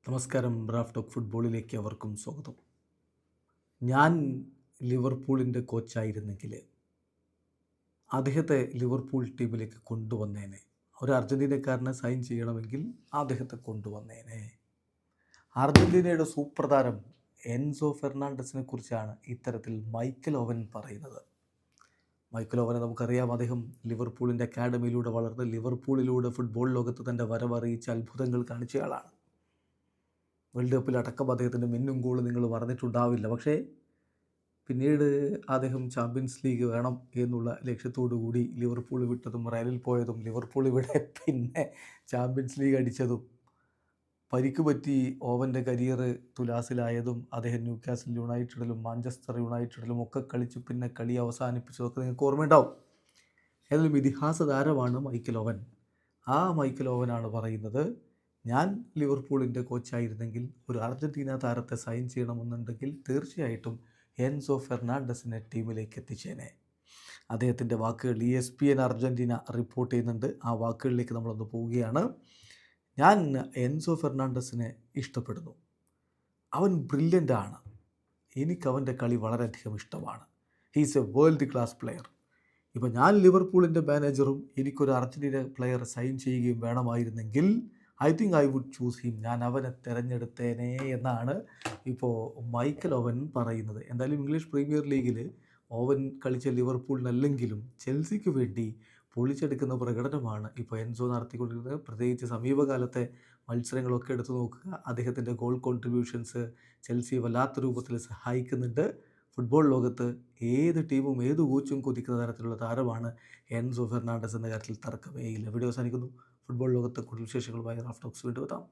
നമസ്കാരം. Raf talk ഫുട്ബോളിലേക്ക് അവർക്കും സ്വാഗതം. ഞാൻ ലിവർപൂളിൻ്റെ കോച്ചായിരുന്നെങ്കിൽ അദ്ദേഹത്തെ ലിവർപൂൾ ടീമിലേക്ക് കൊണ്ടുവന്നേനെ. ഒരു അർജൻറ്റീനക്കാരനെ സൈൻ ചെയ്യണമെങ്കിൽ അദ്ദേഹത്തെ കൊണ്ടുവന്നേനെ. അർജൻറ്റീനയുടെ സൂപ്പർ താരം എൻസോ ഫെർണാണ്ടസിനെ കുറിച്ചാണ് ഇത്തരത്തിൽ മൈക്കൽ ഓവൻ പറയുന്നത്. മൈക്കൽ ഓവനെ നമുക്കറിയാം. അദ്ദേഹം ലിവർപൂളിൻ്റെ അക്കാഡമിയിലൂടെ വളർന്ന് ലിവർപൂളിലൂടെ ഫുട്ബോൾ ലോകത്ത് തൻ്റെ വരവറിയിച്ച അത്ഭുതങ്ങൾ കാണിച്ചയാളാണ്. വേൾഡ് കപ്പിലടക്കം അദ്ദേഹത്തിൻ്റെ മിന്നും ഗോൾ നിങ്ങൾ പറഞ്ഞിട്ടുണ്ടാവില്ല. പക്ഷേ പിന്നീട് അദ്ദേഹം ചാമ്പ്യൻസ് ലീഗ് വേണം എന്നുള്ള ലക്ഷ്യത്തോടു കൂടി ലിവർപൂൾ വിട്ടതും റയലിൽ പോയതും ലിവർപൂൾ ഇവിടെ പിന്നെ ചാമ്പ്യൻസ് ലീഗ് അടിച്ചതും പരിക്ക് പറ്റി ഓവൻ്റെ കരിയർ തുലാസിലായതും അദ്ദേഹം ന്യൂകാസിൽ യുണൈറ്റഡിലും മാഞ്ചസ്റ്റർ യുണൈറ്റഡിലും ഒക്കെ കളിച്ച് പിന്നെ കളി അവസാനിപ്പിച്ചതൊക്കെ നിങ്ങൾക്ക് ഓർമ്മയുണ്ടാവും. ഏതായാലും ഇതിഹാസ താരമാണ് മൈക്കൽ ഓവൻ. ആ മൈക്കൽ ഓവനാണ് പറയുന്നത്, ഞാൻ ലിവർപൂളിൻ്റെ കോച്ചായിരുന്നെങ്കിൽ ഒരു അർജൻറ്റീന താരത്തെ സൈൻ ചെയ്യണമെന്നുണ്ടെങ്കിൽ തീർച്ചയായിട്ടും എൻസോ ഫെർണാണ്ടസിനെ ടീമിലേക്ക് എത്തിച്ചേനെ. അദ്ദേഹത്തിൻ്റെ വാക്കുകൾ ESPN അർജൻറ്റീന റിപ്പോർട്ട് ചെയ്യുന്നുണ്ട്. ആ വാക്കുകളിലേക്ക് നമ്മളൊന്ന് പോവുകയാണ്. ഞാൻ എൻസോ ഫെർണാണ്ടസിനെ ഇഷ്ടപ്പെടുന്നു. അവൻ ബ്രില്യൻ്റാണ്. എനിക്കവൻ്റെ കളി വളരെയധികം ഇഷ്ടമാണ്. He's a world class player. ഇപ്പോൾ ഞാൻ ലിവർപൂളിൻ്റെ മാനേജറും എനിക്കൊരു അർജൻറ്റീന പ്ലെയർ സൈൻ ചെയ്യുകയും വേണമായിരുന്നെങ്കിൽ I think I would choose him. ഞാൻ അവനെ തിരഞ്ഞെടുത്തേനെ എന്നാണ് ഇപ്പോൾ മൈക്കൽ ഓവൻ പറയുന്നത്. എന്തായാലും ഇംഗ്ലീഷ് പ്രീമിയർ ലീഗിൽ ഓവൻ കളിച്ച ലിവർപൂളിനല്ലെങ്കിലും ചെൽസിക്ക് വേണ്ടി പൊളിച്ചെടുക്കുന്ന പ്രകടനമാണ് ഇപ്പോൾ എൻസോ നടത്തിക്കൊണ്ടിരുന്നത്. പ്രത്യേകിച്ച് സമീപകാലത്തെ മത്സരങ്ങളൊക്കെ എടുത്തു നോക്കുക. അദ്ദേഹത്തിൻ്റെ ഗോൾ കോൺട്രിബ്യൂഷൻസ് ചെൽസിയെ വല്ലാത്ത രൂപത്തിൽ സഹായിക്കുന്നുണ്ട്. ഫുട്ബോൾ ലോകത്ത് ഏത് ടീമും ഏത് കോച്ചും കൊതിക്കുന്ന തരത്തിലുള്ള താരമാണ് എൻസോ ഫെർണാണ്ടസ് എന്ന കാര്യത്തിൽ തർക്കമേ ഇല്ല. വീഡിയോ അവസാനിക്കുന്നു. ഫുട്ബോൾ ലോകത്തെ കൂടുതൽ വിശേഷങ്ങളുമായി റാഫ് ടോക്സ് വീണ്ടും എത്താം.